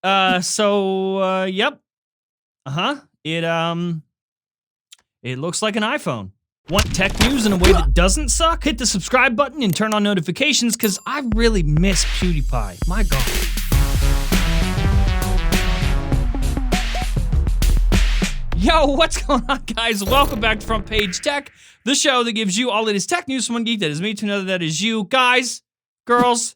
Yep. Uh-huh. It looks like an iPhone. Want tech news in a way that doesn't suck? Hit the subscribe button and turn on notifications, because I really miss PewDiePie. My God. Yo, what's going on, guys? Welcome back to Front Page Tech, the show that gives you all the latest tech news from one geek that is me to another that is you. Guys, girls,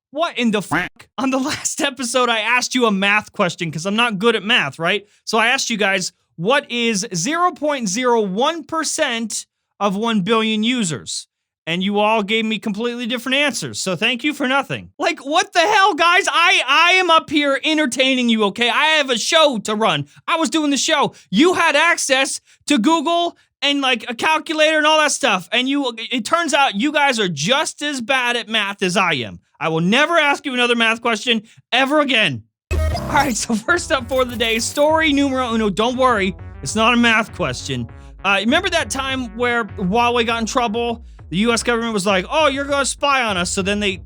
what in the fuck? On the last episode, I asked you a math question because I'm not good at math, right? So I asked you guys, what is 0.01% of 1 billion users? And you all gave me completely different answers, so thank you for nothing. Like, what the hell, guys? I am up here entertaining you, okay? I have a show to run. I was doing the show. You had access to Google and, like, a calculator and all that stuff, and it turns out you guys are just as bad at math as I am. I will never ask you another math question ever again. All right, so first up for the day, story numero uno. Don't worry, it's not a math question. Remember that time where Huawei got in trouble? The U.S. government was like, oh, you're going to spy on us. So then the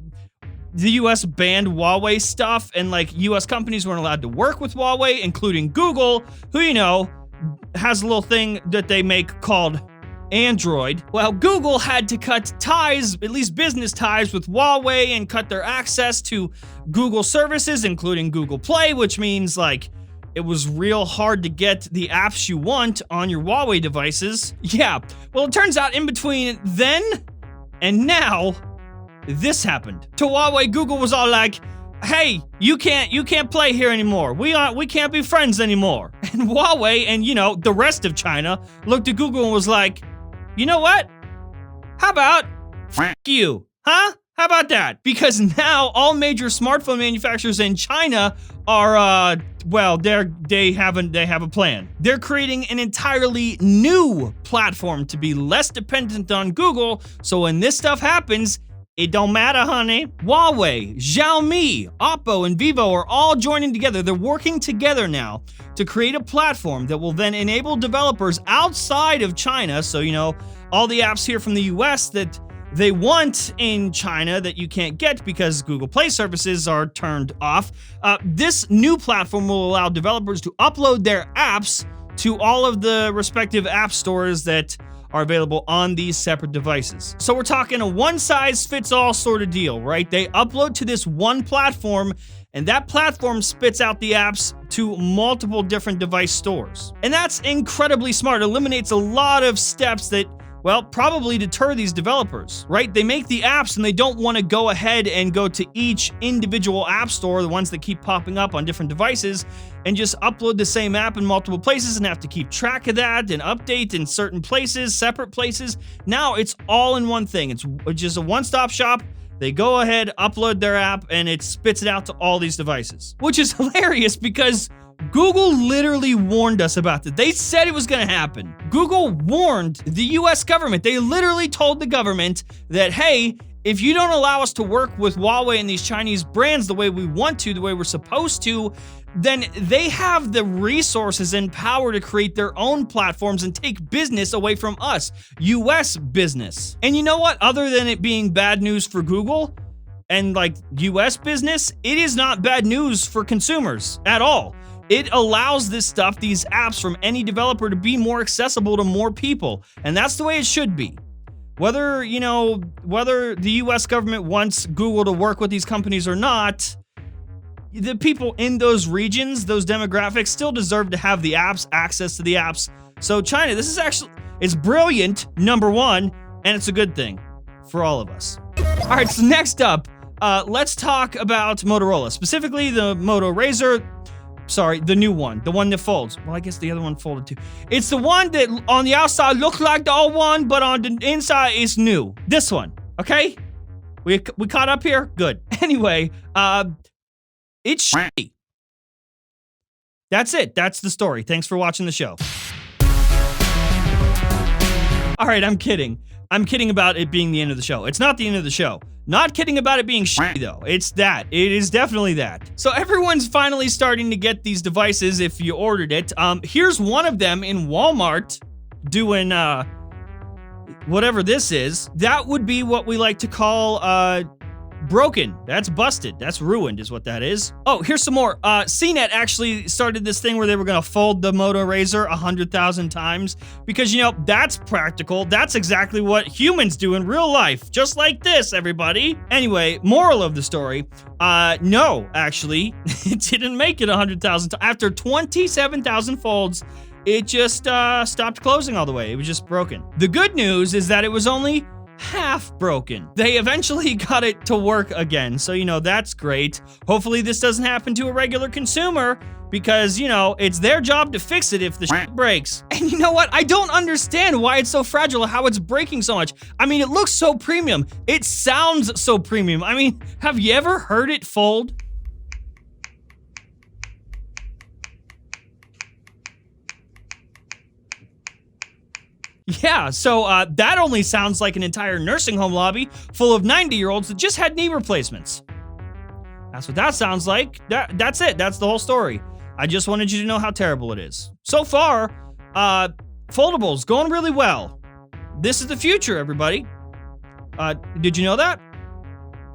U.S. banned Huawei stuff, and like U.S. companies weren't allowed to work with Huawei, including Google, who, you know, has a little thing that they make called Android. Well, Google had to cut ties, at least business ties, with Huawei and cut their access to Google services, including Google Play, which means like it was real hard to get the apps you want on your Huawei devices. Yeah, well, it turns out in between then and now, this happened. To Huawei, Google was all like, hey, you can't play here anymore. We can't be friends anymore. And Huawei and, you know, the rest of China looked at Google and was like, you know what? How about f*** you, huh? How about that? Because now all major smartphone manufacturers in China are, they have a plan. They're creating an entirely new platform to be less dependent on Google, so when this stuff happens, it don't matter, honey. Huawei, Xiaomi, Oppo, and Vivo are all joining together. They're working together now to create a platform that will then enable developers outside of China, so, you know, all the apps here from the US that they want in China that you can't get because Google Play services are turned off. This new platform will allow developers to upload their apps to all of the respective app stores that are available on these separate devices. So we're talking a one-size-fits-all sort of deal, right? They upload to this one platform, and that platform spits out the apps to multiple different device stores. And that's incredibly smart. It eliminates a lot of steps that, well, probably deter these developers, right? They make the apps and they don't want to go ahead and go to each individual app store, the ones that keep popping up on different devices, and just upload the same app in multiple places and have to keep track of that and update in certain places, separate places. Now it's all in one thing. It's just a one-stop shop. They go ahead, upload their app, and it spits it out to all these devices, which is hilarious because Google literally warned us about this. They said it was going to happen. Google warned the US government. They literally told the government that, hey, if you don't allow us to work with Huawei and these Chinese brands the way we want to, the way we're supposed to, then they have the resources and power to create their own platforms and take business away from us, US business. And you know what? Other than it being bad news for Google and like US business, it is not bad news for consumers at all. It allows this stuff, these apps from any developer to be more accessible to more people. And that's the way it should be. Whether the US government wants Google to work with these companies or not, the people in those regions, those demographics still deserve to have the apps, access to the apps. So China, this is actually, it's brilliant, number one, and it's a good thing for all of us. All right, so next up, let's talk about Motorola, specifically the Moto Razor. Sorry, the new one, the one that folds. Well, I guess the other one folded too. It's the one that on the outside looks like the old one, but on the inside is new. This one, okay? We caught up here? Good. Anyway, it's shitty. That's it. That's the story. Thanks for watching the show. All right, I'm kidding. I'm kidding about it being the end of the show. It's not the end of the show. Not kidding about it being shitty though. It's that. It is definitely that. So everyone's finally starting to get these devices if you ordered it. Here's one of them in Walmart doing whatever this is. That would be what we like to call broken. That's busted. That's ruined is what that is. Oh, here's some more. CNET actually started this thing where they were going to fold the Moto Razor 100,000 times because, you know, that's practical. That's exactly what humans do in real life. Just like this, everybody. Anyway, moral of the story. No, actually, it didn't make it 100,000 times. After 27,000 folds, it just stopped closing all the way. It was just broken. The good news is that it was only half broken. They eventually got it to work again, so, you know, that's great. Hopefully this doesn't happen to a regular consumer because, you know, it's their job to fix it if the shit breaks. And you know what? I don't understand why it's so fragile, how it's breaking so much. I mean, it looks so premium. It sounds so premium. I mean, have you ever heard it fold? Yeah, so that only sounds like an entire nursing home lobby full of 90-year-olds that just had knee replacements. That's what that sounds like. That's it. That's the whole story. I just wanted you to know how terrible it is. So far, foldables going really well. This is the future, everybody. Did you know that?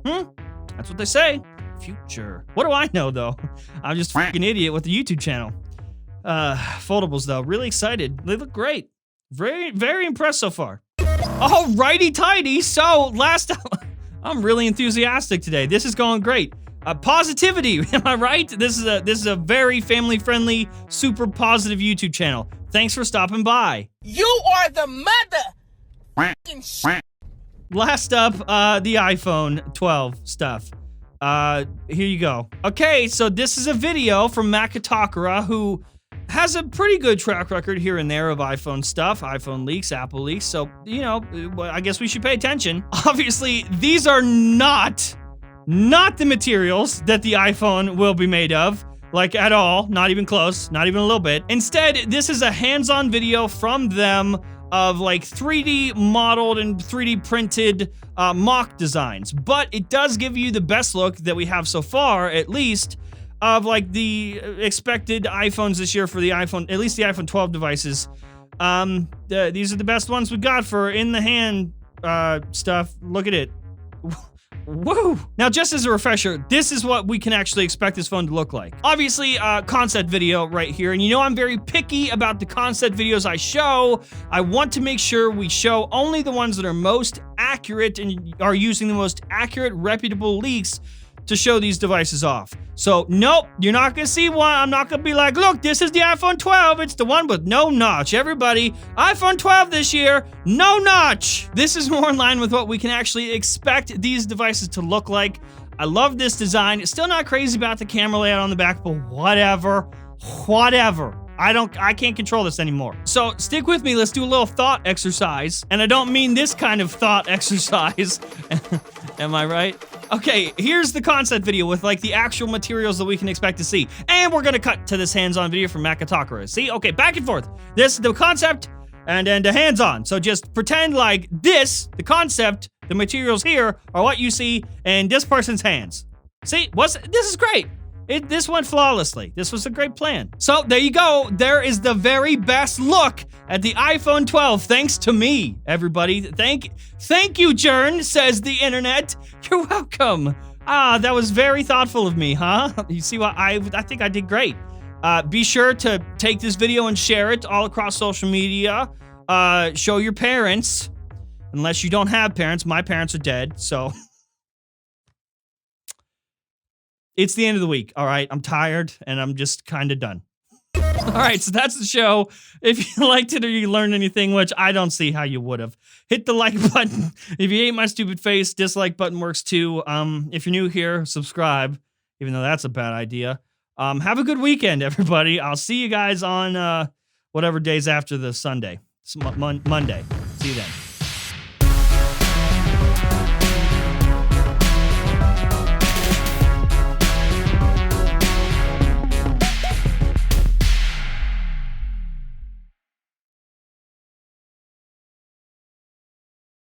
That's what they say. Future. What do I know, though? I'm just a fucking idiot with the YouTube channel. Foldables, though. Really excited. They look great. Very, very impressed so far. Alrighty tidy. So I'm really enthusiastic today. This is going great. Positivity, am I right? This is a very family-friendly, super positive YouTube channel. Thanks for stopping by. You are the mother. Last up, the iPhone 12 stuff. Here you go. Okay, so this is a video from Makatakura, who has a pretty good track record here and there of iPhone stuff, iPhone leaks, Apple leaks, so, you know, I guess we should pay attention. Obviously, these are not the materials that the iPhone will be made of, like at all, not even close, not even a little bit. Instead, this is a hands-on video from them of like 3D modeled and 3D printed mock designs, but it does give you the best look that we have so far, at least, of like the expected iPhones this year for the iPhone, at least the iPhone 12 devices. These are the best ones we got for in the hand stuff. Look at it. Woo! Now, just as a refresher, this is what we can actually expect this phone to look like. Obviously, concept video right here, and you know I'm very picky about the concept videos I show. I want to make sure we show only the ones that are most accurate and are using the most accurate, reputable leaks to show these devices off. So, nope, you're not gonna see one. I'm not gonna be like, look, this is the iPhone 12. It's the one with no notch. Everybody, iPhone 12 this year, no notch. This is more in line with what we can actually expect these devices to look like. I love this design. Still not crazy about the camera layout on the back, but whatever. I can't control this anymore. So stick with me, let's do a little thought exercise. And I don't mean this kind of thought exercise. Am I right? Okay, here's the concept video with like the actual materials that we can expect to see. And we're gonna cut to this hands-on video from Makatakura. See, okay, back and forth. This is the concept and then the hands-on. So just pretend like this, the concept, the materials here are what you see in this person's hands. See, this is great. This went flawlessly. This was a great plan. So there you go. There is the very best look at the iPhone 12, thanks to me, everybody. Thank you, Jern, says the internet. You're welcome. That was very thoughtful of me, huh? You see what, I think I did great. Be sure to take this video and share it all across social media. Show your parents, unless you don't have parents. My parents are dead, so... It's the end of the week, all right? I'm tired, and I'm just kind of done. All right, so that's the show. If you liked it or you learned anything, which I don't see how you would have, hit the like button. If you hate my stupid face, dislike button works too. If you're new here, subscribe, even though that's a bad idea. Have a good weekend, everybody. I'll see you guys on whatever days after the Sunday. It's Monday. See you then.